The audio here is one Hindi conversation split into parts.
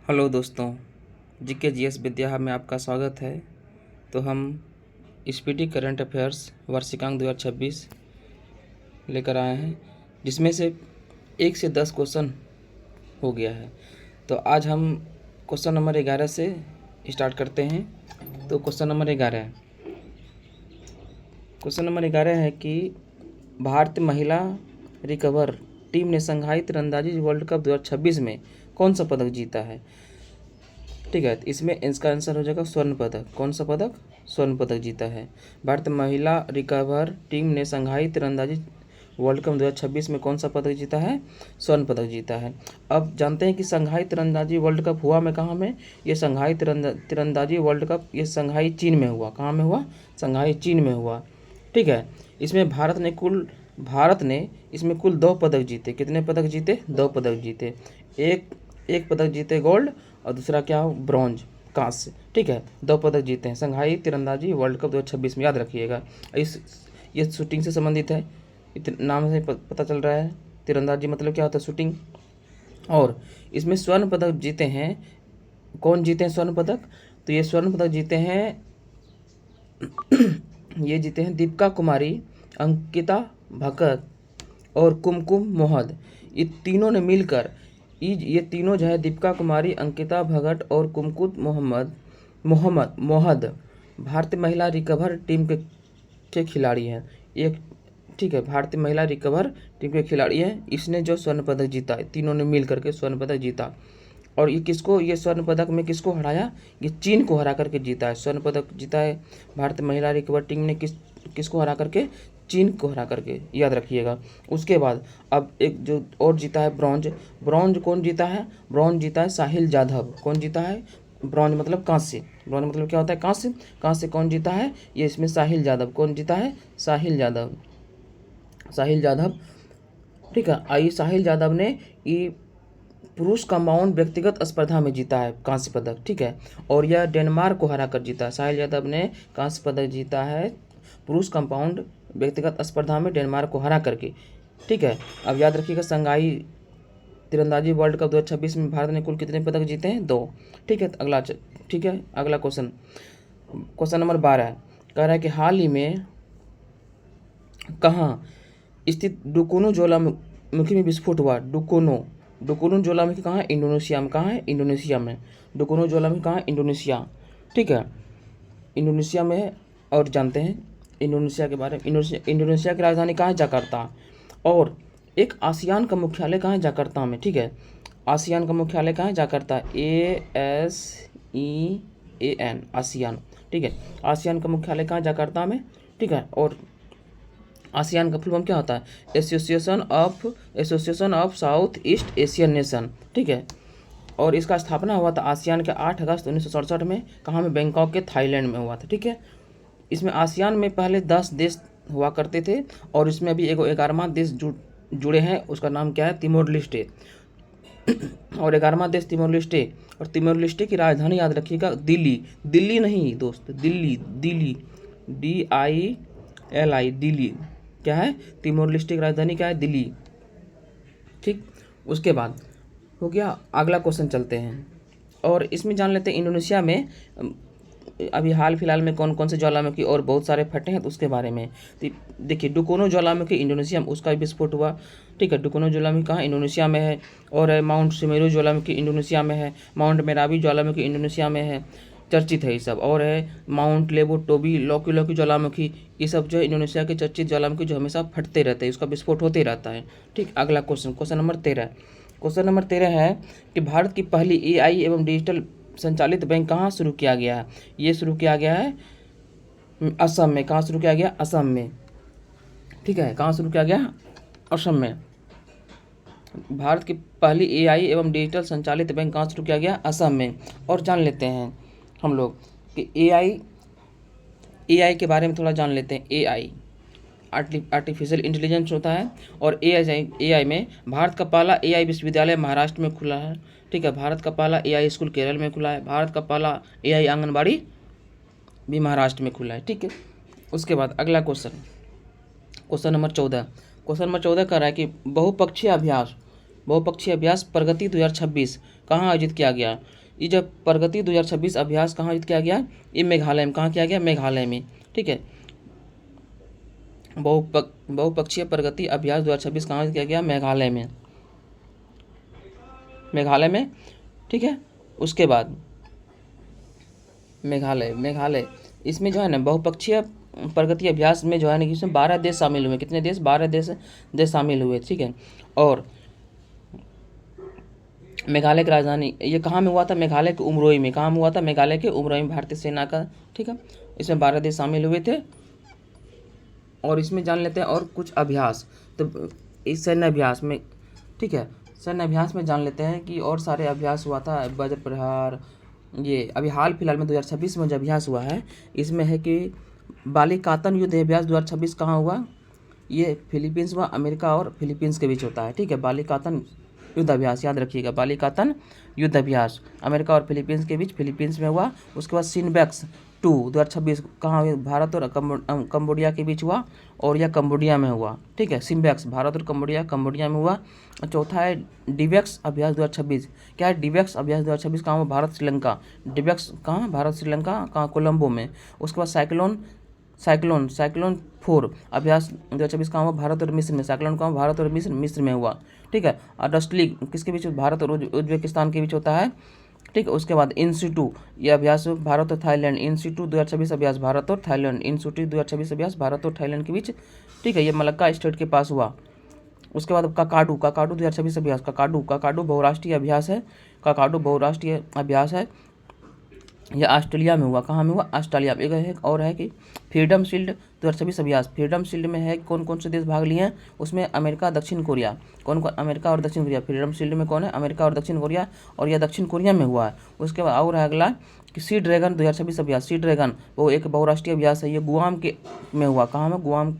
हेलो दोस्तों, जीके जीएस विद्या में आपका स्वागत है। तो हम स्पीडी करंट अफेयर्स वार्षिकांक 2026 लेकर आए हैं, जिसमें से 1 से 10 क्वेश्चन हो गया है। तो आज हम क्वेश्चन नंबर 11 से स्टार्ट करते हैं। तो क्वेश्चन नंबर 11 है कि भारतीय महिला रिकवर टीम ने शंघाई तीरंदाजी वर्ल्ड कप 2026 में कौन सा पदक जीता है? ठीक है, तो इसमें इसका आंसर हो जाएगा स्वर्ण पदक। कौन सा पदक? स्वर्ण पदक जीता है। भारतीय महिला रिकवर टीम ने शंघाई तीरंदाजी वर्ल्ड कप 2026 में कौन सा पदक जीता है? स्वर्ण पदक जीता है। अब जानते हैं कि शंघाई तीरंदाजी वर्ल्ड कप हुआ में कहाँ में? ये शंघाई तीरंदाजी वर्ल्ड कप ये शंघाई चीन में हुआ। कहाँ में हुआ? शंघाई चीन में हुआ। ठीक है, इसमें भारत ने इसमें कुल 2 पदक जीते। कितने पदक जीते? 2 पदक जीते। एक पदक जीते गोल्ड और दूसरा क्या हो? ब्रॉन्ज, कांस्य। ठीक है, 2 पदक जीते हैं शंघाई तीरंदाजी वर्ल्ड कप 2026 में। याद रखिएगा, ये शूटिंग से संबंधित है। नाम से पता चल रहा है। तीरंदाजी मतलब क्या होता है? शूटिंग। और इसमें स्वर्ण पदक जीते हैं। कौन जीते हैं स्वर्ण पदक? तो ये स्वर्ण पदक जीते हैं ये जीते हैं दीपिका कुमारी, अंकिता भगत और कुमकुम मोहद। ये तीनों ने मिलकर ये तीनों जो है दीपिका कुमारी, अंकिता भगत और कुमकुम मोहद भारतीय महिला रिकवर टीम के खिलाड़ी हैं। एक ठीक है, भारतीय महिला रिकवर टीम के खिलाड़ी हैं। इसने जो स्वर्ण पदक जीता है, तीनों ने मिल करके स्वर्ण पदक जीता। और ये स्वर्ण पदक में किसको हराया? ये चीन को हरा करके जीता है। स्वर्ण पदक जीता है भारतीय महिला रिकवर टीम ने किसको हरा करके? चीन को हरा करके। याद रखिएगा। उसके बाद अब एक जो और जीता है ब्रॉन्ज कौन जीता है? ब्रॉन्ज जीता है साहिल जाधव। कौन जीता है? ब्रॉन्ज मतलब कांस्य। ब्रॉन्ज मतलब क्या होता है? कांस्य। कांस्य कौन जीता है? ये इसमें साहिल जाधव। कौन जीता है? साहिल जाधव। ठीक है, आई साहिल जाधव ने ये पुरुष कंपाउंड व्यक्तिगत स्पर्धा में जीता है कांस्य पदक। ठीक है, और यह डेनमार्क को हरा कर जीता है। साहिल यादव ने कांस्य पदक जीता है पुरुष कंपाउंड व्यक्तिगत स्पर्धा में डेनमार्क को हरा करके। ठीक है, अब याद रखिएगा, शंघाई तीरंदाजी वर्ल्ड कप 2026 में भारत ने कुल कितने पदक जीते हैं? 2। ठीक है, अगला क्वेश्चन नंबर 12 कह रहा है कि हाल ही में कहाँ स्थित डुकोनो ज्वालामुखी में विस्फोट हुआ? डुकोनो ज्वालामुखी कहाँ है? इंडोनेशिया में। कहाँ है? इंडोनेशिया में। डुकोनो ज्वालामुखी कहाँ है? इंडोनेशिया। ठीक है, इंडोनेशिया में है। और जानते हैं इंडोनेशिया के बारे में। इंडोनेशिया की राजधानी कहाँ है? जकार्ता। और एक आसियान का मुख्यालय कहाँ है? जकार्ता में। ठीक है, आसियान का मुख्यालय कहाँ है? जकार्ता। ASEAN, ASEAN. ठीक है, आसियान का मुख्यालय कहाँ है? जकार्ता में। ठीक है, और आसियान का फुल फॉर्म क्या होता है? Association of south east Asian nation. ठीक है, और इसका स्थापना हुआ था आसियान के 8 अगस्त 1967 में। कहाँ में? बैंकॉक के थाईलैंड में हुआ था। ठीक है, इसमें आसियान में पहले 10 देश हुआ करते थे और इसमें अभी 11वां देश जुड़े हैं। उसका नाम क्या है? Timor Leste. और 11वां देश तिमोर लेस्टे। और तिमोर लेस्टे की राजधानी याद रखिएगा दिल्ली नहीं दोस्त, दिल्ली DILI, दिल्ली। क्या है? तिमोर लेस्टे की राजधानी क्या है? दिल्ली। ठीक, उसके बाद हो गया। अगला क्वेश्चन चलते हैं और इसमें जान लेते हैं इंडोनेशिया में अभी हाल फिलहाल में कौन कौन से ज्वालामुखी और बहुत सारे फटे हैं, तो उसके बारे में। तो देखिए, डुकोनो ज्वालामुखी इंडोनेशिया में, उसका भी विस्फोट हुआ। ठीक है, डुकोनो ज्वालामुखी कहाँ? इंडोनेशिया में है। और माउंट सुमेरु ज्वालामुखी इंडोनेशिया में है। माउंट मेराबी ज्वालामुखी इंडोनेशिया में है, चर्चित है ये सब। और है माउंट लेबो टोबी लौकी ज्वालामुखी। ये सब जो है इंडोनेशिया के चर्चित ज्वालामुखी जो हमेशा फटते रहते हैं, उसका विस्फोट होते रहता है। ठीक, अगला क्वेश्चन नंबर 13 है कि भारत की पहली AI एवं डिजिटल संचालित बैंक कहाँ शुरू किया गया है? ये शुरू किया गया है असम में। कहाँ शुरू किया गया? असम में। ठीक है, कहाँ शुरू किया गया? असम में। भारत की पहली AI एवं डिजिटल संचालित बैंक कहाँ शुरू किया गया? असम में। और जान लेते हैं हम लोग कि AI के बारे में थोड़ा जान लेते हैं। AI आर्टिफिशियल इंटेलिजेंस होता है। और AI में भारत का पहला AI विश्वविद्यालय महाराष्ट्र में खुला है। ठीक है, भारत का पहला AI स्कूल केरल में खुला है। भारत का पहला AI आंगनबाड़ी भी महाराष्ट्र में खुला है। ठीक है, उसके बाद अगला क्वेश्चन नंबर 14 कह रहा है कि बहुपक्षीय अभ्यास बहुपक्षीय अभ्यास प्रगति 2026 कहाँ आयोजित किया गया? ये जब प्रगति 2026 अभ्यास कहाँ आयोजित किया गया? ये मेघालय में। कहाँ किया गया? मेघालय में। ठीक है, बहुपक्षीय प्रगति अभ्यास 2026 कहाँ आयोजित किया गया? मेघालय में, मेघालय में। ठीक है, उसके बाद मेघालय इसमें जो है ना बहुपक्षीय प्रगति अभ्यास में जो है ना इसमें 12 देश शामिल हुए। कितने देश? 12 देश शामिल हुए। ठीक है, और मेघालय की राजधानी ये कहाँ में हुआ था? मेघालय के उमरोई में। कहाँ में हुआ था? मेघालय के उमरोई में, भारतीय सेना का। ठीक है, इसमें 12 देश शामिल हुए थे। और इसमें जान लेते हैं और कुछ अभ्यास। तो इस सैन्य अभ्यास में, ठीक है, सैन्य अभ्यास में जान लेते हैं कि और सारे अभ्यास हुआ था। वज्र प्रहार, ये अभी हाल फिलहाल में 2026 में जो अभ्यास हुआ है इसमें है कि बालिकातन युद्ध अभ्यास 2026 कहाँ हुआ? ये फिलीपींस हुआ, अमेरिका और फिलीपींस के बीच होता है। ठीक है, बालिकातन युद्ध अभ्यास याद रखिएगा, बालिकातन युद्ध अभ्यास अमेरिका और फिलीपींस के बीच, फिलीपींस में हुआ। उसके बाद सिनबैक्स 2 2026 कहाँ हुआ? भारत और कंबोडिया के बीच हुआ, और यह कंबोडिया में हुआ। ठीक है, सिम्बैक्स भारत और कंबोडिया में हुआ। चौथा है डिवेक्स अभ्यास 2026। क्या है डिवेक्स अभ्यास 2026? कहाँ हुआ? भारत श्रीलंका। डिवेक्स कहाँ? भारत श्रीलंका। कहाँ? कोलंबो में। उसके बाद साइक्लोन 4 अभ्यास 2026 कहाँ हुआ? भारत और मिस्र में। साइक्लोन कहाँ? भारत और मिस्र में हुआ। ठीक है, और डस्ट लीग किसके बीच? भारत और उज्बेकिस्तान के बीच होता है। ठीक है, उसके बाद इन-सिटू ये अभ्यास भारत और थाईलैंड। इन-सिटू 2026 अभ्यास भारत और थाईलैंड। इन-सिटू 2026 अभ्यास भारत और थाईलैंड के बीच। ठीक है, ये मलक्का स्टेट के पास हुआ। उसके बाद काकाडू 2026 अभ्यास। काकाडू बहुराष्ट्रीय अभ्यास है। काकाडू बहुराष्ट्रीय अभ्यास है, यह ऑस्ट्रेलिया में हुआ। कहाँ में हुआ? ऑस्ट्रेलिया में। एक और है कि फ्रीडम शील्ड 2026 अभ्यास। फ्रीडम शील्ड में है कौन कौन से देश भाग लिए हैं? उसमें अमेरिका, दक्षिण कोरिया। कौन कौन? अमेरिका और दक्षिण कोरिया। फ्रीडम शील्ड में कौन है? अमेरिका और दक्षिण कोरिया, और यह दक्षिण कोरिया में हुआ है। उसके बाद और है अगला कि सी ड्रैगन 2026 अभ्यास। सी ड्रैगन वो एक बहुराष्ट्रीय अभ्यास है, ये गुआम के में हुआ। कहाँ में? गुआम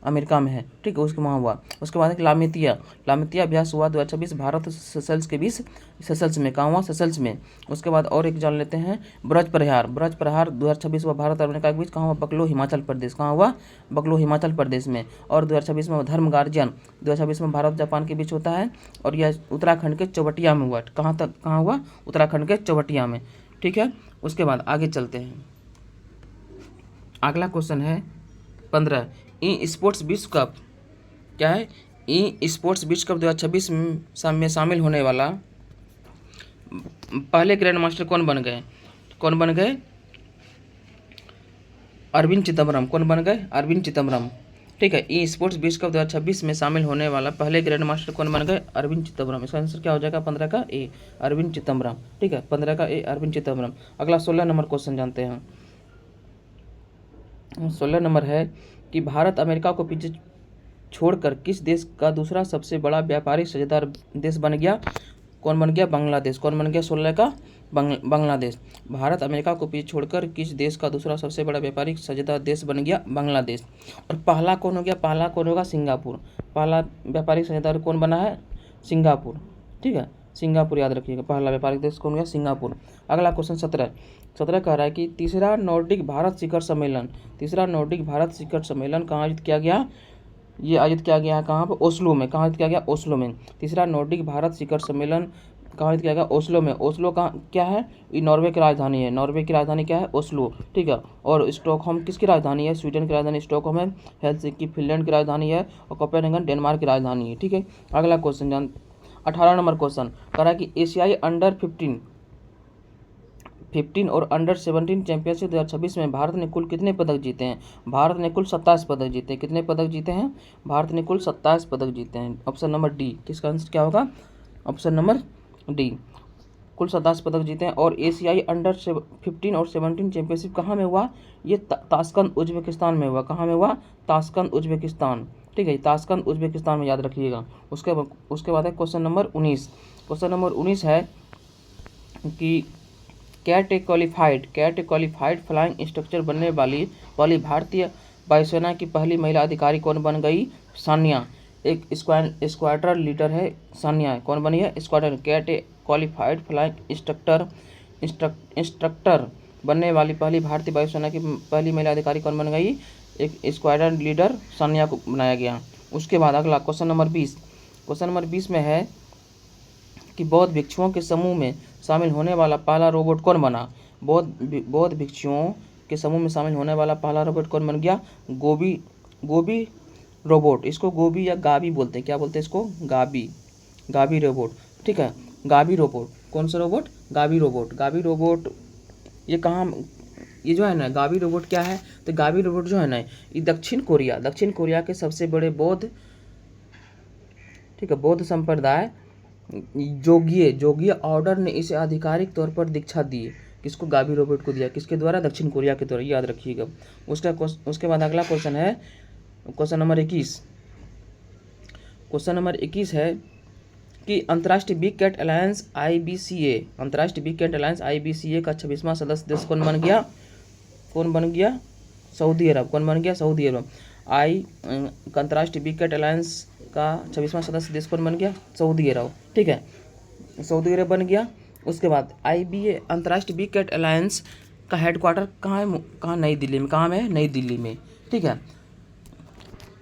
अमेरिका में है। ठीक है, उसके वहाँ हुआ। उसके बाद एक लामितिया अभ्यास हुआ 2026 भारत और सेशल्स के बीच। सेशल्स में। कहाँ हुआ? सेशल्स में। उसके बाद और एक जान लेते हैं ब्रज प्रहार 2026 हुआ भारत और अमेरिका के बीच। कहाँ हुआ? बकलो हिमाचल प्रदेश। कहाँ हुआ? बकलो हिमाचल प्रदेश में। और 2026 में धर्म गार्जियन 2026 में भारत जापान के बीच होता है, और यह उत्तराखंड के चौबटिया में हुआ। कहाँ हुआ? उत्तराखंड के चौबटिया में। ठीक है, उसके बाद आगे चलते हैं। अगला क्वेश्चन है 15 ई स्पोर्ट्स विश्व कप। क्या है? ई स्पोर्ट्स विश्व कप 2026 में शामिल होने वाला पहले ग्रैंड मास्टर कौन बन गए? अरविंद चिदम्बरम। कौन बन गए? अरविंद चिदम्बरम। ठीक है, ई स्पोर्ट्स विश्व कप 2026 में शामिल होने वाला पहले ग्रैंड मास्टर कौन बन गए? अरविंद चिदम्बरम। इसका आंसर क्या हो जाएगा? 15 का ए, अरविंद चिदम्बरम। ठीक है, 15 का ए, अरविंद चिदम्बरम। अगला 16 नंबर क्वेश्चन जानते हैं। 16 नंबर है कि भारत अमेरिका को पीछे छोड़कर किस देश का दूसरा सबसे बड़ा व्यापारिक साझेदार देश बन गया? कौन बन गया? बांग्लादेश। कौन बन गया? 16 का बांग्लादेश। भारत अमेरिका को पीछे छोड़कर किस देश का दूसरा सबसे बड़ा व्यापारिक साझेदार देश बन गया? बांग्लादेश। और पहला कौन हो गया? पहला कौन होगा? सिंगापुर। पहला व्यापारिक साझेदार कौन बना है? सिंगापुर। ठीक है, सिंगापुर याद रखिएगा। पहला व्यापारिक देश कौन गया? सिंगापुर। अगला क्वेश्चन 17 कह रहा है कि तीसरा नॉर्डिक भारत शिखर सम्मेलन कहाँ आयोजित किया गया? ये आयोजित किया गया है कहाँ पर? ओस्लो में। कहाँ आयोजित किया गया? ओस्लो में। तीसरा नॉर्डिक भारत शिखर सम्मेलन कहाँ आयोजित किया गया? ओस्लो में। ओस्लो कहाँ क्या है? ये नॉर्वे की राजधानी है। नॉर्वे की राजधानी क्या है? ओस्लो। ठीक है, और स्टॉकहोम किसकी राजधानी है? स्वीडन की राजधानी स्टॉकहोम है। हेलसिंकी फिनलैंड की राजधानी है, और कोपेनहेगन डेनमार्क की राजधानी है। ठीक है, अगला क्वेश्चन 18 नंबर क्वेश्चन कह रहा है कि एशियाई अंडर 15 और अंडर 17 चैंपियनशिप 2026 में भारत ने कुल कितने पदक जीते हैं? भारत ने कुल 27 पदक जीते हैं। कितने पदक जीते हैं? भारत ने कुल 27 पदक जीते हैं। Option number D. किसका आंसर क्या होगा? ऑप्शन नंबर डी, कुल 27 पदक जीते हैं। और एशियाई अंडर 15 और 17 चैंपियनशिप कहाँ में हुआ? ये ताशकंद उज्बेकिस्तान में हुआ। कहाँ में हुआ? Tashkent Uzbekistan. ठीक है, ताशकंद उज्बेकिस्तान में याद रखिएगा। उसके बाद है क्वेश्चन नंबर 19। क्वेश्चन नंबर 19 है कि कैट ए क्वालिफाइड फ्लाइंग इंस्ट्रक्टर बनने वाली भारतीय वायुसेना की पहली महिला अधिकारी कौन बन गई? सान्या। एक स्क्वाड्रन लीडर है सान्या। कौन बनी है? स्क्वाड्रन। कैट ए क्वालिफाइड फ्लाइंग इंस्ट्रक्टर बनने वाली पहली भारतीय वायुसेना की पहली महिला अधिकारी कौन बन गई? एक स्क्वाड्रन लीडर सान्या को बनाया गया। उसके बाद अगला क्वेश्चन नंबर 20 में है कि बौद्ध भिक्षुओं के समूह में शामिल होने वाला पहला रोबोट कौन बना? बौद्ध भिक्षुओं के समूह में शामिल होने वाला पहला रोबोट कौन बन गया? गोबी रोबोट। इसको गोबी या गाबी बोलते हैं। क्या बोलते हैं इसको? गाबी रोबोट। ठीक है, गाबी रोबोट। कौन सा रोबोट? गाबी रोबोट। ये कहाँ, ये जो है ना गाबी रोबोट क्या है? तो गाबी रोबोट जो है ना, ये दक्षिण कोरिया के सबसे बड़े बौद्ध, ठीक है, बौद्ध संप्रदाय जोगीय ऑर्डर ने इसे आधिकारिक तौर पर दीक्षा दी। किसको? गाबी रोबोट को दिया। किसके द्वारा? दक्षिण कोरिया के द्वारा, याद रखिएगा। उसके बाद अगला क्वेश्चन है क्वेश्चन नंबर 21। क्वेश्चन नंबर 21 है कि अंतर्राष्ट्रीय बिग कैट अलायंस IBCA का 26वां सदस्य देश कौन बन गया? सऊदी अरब। कौन बन गया? सऊदी अरब। अंतर्राष्ट्रीय बिग कैट अलायंस का 26वां सदस्य देश कौन बन गया? सऊदी अरब। ठीक है, सऊदी अरब बन गया। उसके बाद IBA अंतर्राष्ट्रीय बिग कैट अलायंस का हेडक्वार्टर कहाँ है? नई दिल्ली में। कहाँ है? नई दिल्ली में। ठीक है,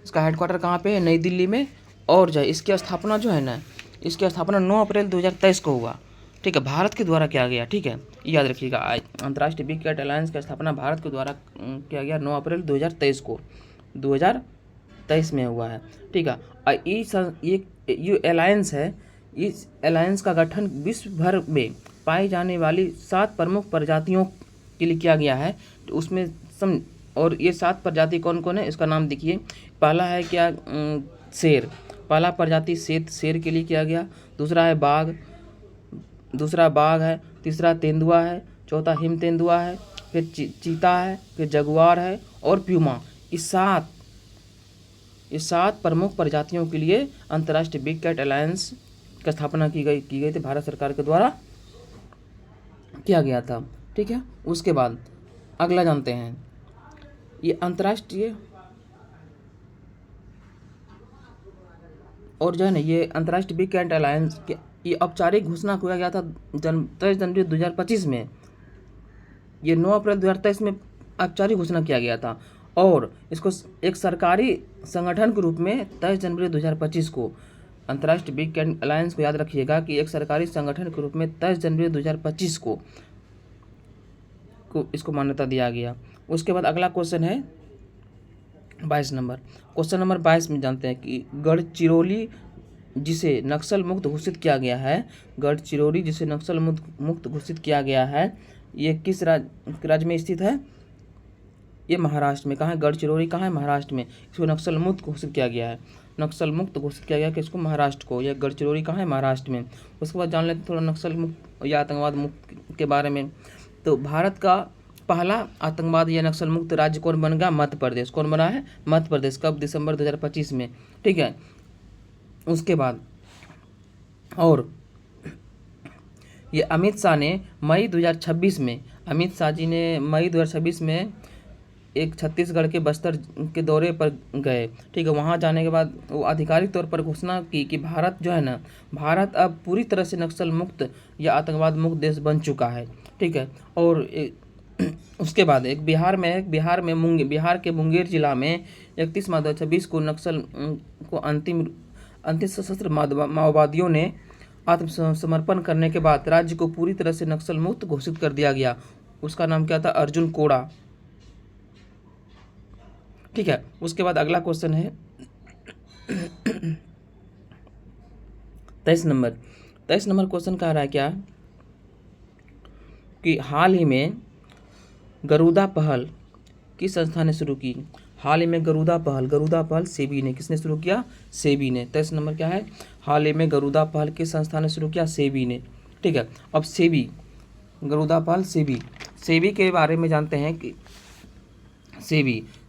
इसका हेडक्वार्टर कहाँ पे है? नई दिल्ली में। और जो है इसकी स्थापना जो है ना, इसकी स्थापना 9 अप्रैल 2023 को हुआ। ठीक है, भारत के द्वारा किया गया। ठीक है, याद रखिएगा। अंतर्राष्ट्रीय बिग कैट अलायंस की स्थापना भारत के द्वारा किया गया 9 अप्रैल 2023 में हुआ है। ठीक है, ये अलायंस है। इस अलायंस का गठन विश्व भर में पाई जाने वाली 7 प्रमुख प्रजातियों के लिए किया गया है। तो उसमें और ये 7 प्रजाति कौन कौन है? इसका नाम देखिए। पहला है क्या? शेर। पहला प्रजाति शेर के लिए किया गया। दूसरा बाघ है। तीसरा तेंदुआ है। चौथा हिम तेंदुआ है। फिर चीता है। फिर जगुआर है और प्यूमा। इस 7 प्रमुख प्रजातियों के लिए अंतर्राष्ट्रीय बिग कैट अलायंस की स्थापना की गई थी, भारत सरकार के द्वारा किया गया था। ठीक है, उसके बाद अगला जानते हैं। ये अंतर्राष्ट्रीय और जो है ना, ये अंतर्राष्ट्रीय बिग कैट अलायंस के ये औपचारिक घोषणा किया गया था 23 जनवरी 2025 में। ये 9 अप्रैल 2023 में औपचारिक घोषणा किया गया था और इसको एक सरकारी संगठन के रूप में 23 जनवरी 2025 को अंतर्राष्ट्रीय बिग कैट अलायंस को याद रखिएगा कि एक सरकारी संगठन के रूप में 23 जनवरी 2025 को इसको मान्यता दिया गया। उसके बाद अगला क्वेश्चन है 22 नंबर। क्वेश्चन नंबर 22 में जानते हैं कि गढ़चिरौली जिसे नक्सल मुक्त घोषित किया गया है, गढ़चिरौली जिसे नक्सल मुक्त घोषित किया गया है, ये किस राज्य में स्थित है? ये महाराष्ट्र में। कहाँ है? गढ़चिरौली कहाँ है? महाराष्ट्र में। इसको नक्सल मुक्त घोषित किया गया है। नक्सल मुक्त घोषित किया गया किसको? महाराष्ट्र को। यह गढ़चिरौली कहाँ है? महाराष्ट्र में। उसके बाद जान लेते थोड़ा नक्सल मुक्त या आतंकवाद मुक्त के बारे में। तो भारत का पहला आतंकवाद या नक्सल मुक्त राज्य कौन बन गया? मध्य प्रदेश। कौन बना है? मध्य प्रदेश। कब? दिसंबर 2025 में। ठीक है, उसके बाद और ये अमित शाह ने मई 2026 में, अमित शाह जी ने मई 2026 में एक छत्तीसगढ़ के बस्तर के दौरे पर गए। ठीक है, वहाँ जाने के बाद वो आधिकारिक तौर पर घोषणा की कि भारत जो है ना, भारत अब पूरी तरह से नक्सल मुक्त या आतंकवाद मुक्त देश बन चुका है। ठीक है, और उसके बाद एक बिहार के मुंगेर जिला में 31 मार्च 2026 को नक्सल को अंतिम सशस्त्र माओवादियों ने आत्मसमर्पण करने के बाद राज्य को पूरी तरह से नक्सल मुक्त घोषित कर दिया गया। उसका नाम क्या था? अर्जुन कोड़ा। ठीक है, उसके बाद अगला क्वेश्चन है 23 नंबर। 23 नंबर क्वेश्चन कह रहा है क्या कि हाल ही में गरुदा पहल किस संस्था ने शुरू की? हाल ही में गरुदा पहल सेबी ने। किसने शुरू किया? सेबी ने। 23 नंबर क्या है? हाल ही में गरुदा पहल किस संस्था ने शुरू किया? सेबी ने। ठीक है, अब गरुदा पहल सेबी के बारे में जानते हैं कि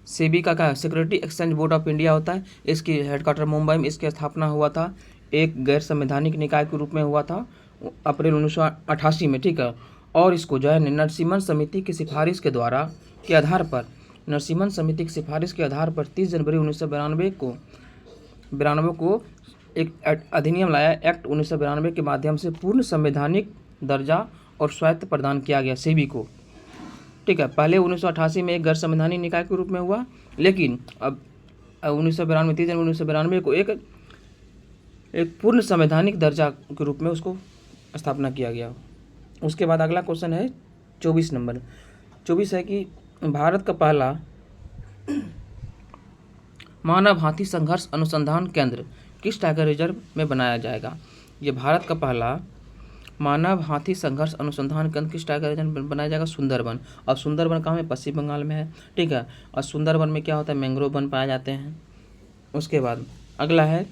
सेबी का क्या? Security exchange board of India होता है। इसकी हेडक्वार्टर मुंबई में इसकी स्थापना हुआ था। एक गैर संवैधानिक निकाय के रूप में हुआ था अप्रैल 1988 में। ठीक है, और इसको जो है नरसिम्हन समिति की सिफारिश के आधार पर नरसिम्हन समिति की सिफारिश के आधार पर 30 जनवरी 1992 को एक अधिनियम लाया। एक्ट 1992 के माध्यम से पूर्ण संवैधानिक दर्जा और स्वायत्त प्रदान किया गया सेबी को। ठीक है, पहले 1988 में एक गैर संवैधानिक निकाय के रूप में हुआ, लेकिन अब 1992 30 जनवरी 1992 को एक पूर्ण संवैधानिक दर्जा के रूप में उसको स्थापना किया गया। उसके बाद अगला क्वेश्चन है 24 नंबर। 24 है कि भारत का पहला मानव हाथी संघर्ष अनुसंधान केंद्र किस टाइगर रिजर्व में बनाया जाएगा। ये भारत का पहला मानव हाथी संघर्ष अनुसंधान केंद्र किस टाइगर रिजर्व में बनाया जाएगा, सुंदरबन। और सुंदरबन कहाँ है, पश्चिम बंगाल में है, ठीक है। और सुंदरबन में क्या होता है, मैंग्रोव वन पाए जाते हैं। उसके बाद अगला है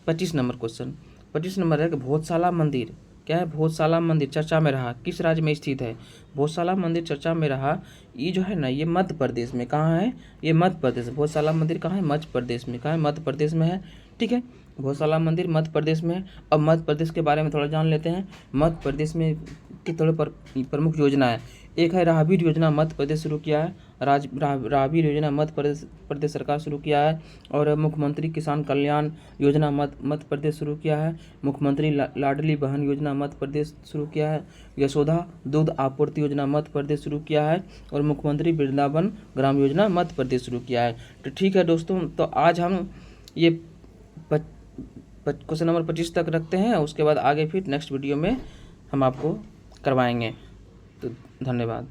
25 नंबर क्वेश्चन। 25 नंबर है कि भोजशाला मंदिर, क्या है, भोजशाला मंदिर चर्चा में रहा, किस राज्य में स्थित है। भोजशाला मंदिर चर्चा में रहा, ये जो है ना, ये मध्य प्रदेश में, कहाँ है, ये मध्य प्रदेश। भोजशाला मंदिर कहाँ है, मध्य प्रदेश में, कहाँ है, मध्य प्रदेश में है, ठीक है। भोजशाला मंदिर मध्य प्रदेश में है। अब मध्य प्रदेश के बारे में थोड़ा जान लेते हैं। मध्य प्रदेश में की थोड़े प्रमुख योजना है। एक है राहगीर योजना, मध्य प्रदेश शुरू किया है। राहगीर योजना मध्य प्रदेश सरकार शुरू किया है। और मुख्यमंत्री किसान कल्याण योजना मध्य प्रदेश शुरू किया है। मुख्यमंत्री लाडली बहन योजना मध्य प्रदेश शुरू किया है। यशोदा दूध आपूर्ति योजना मध्य प्रदेश शुरू किया है। और मुख्यमंत्री वृंदावन ग्राम योजना मध्य प्रदेश शुरू किया है। तो ठीक है दोस्तों, तो आज हम ये क्वेश्चन नंबर 25 तक रखते हैं। उसके बाद आगे फिर नेक्स्ट वीडियो में हम आपको करवाएंगे। तो धन्यवाद।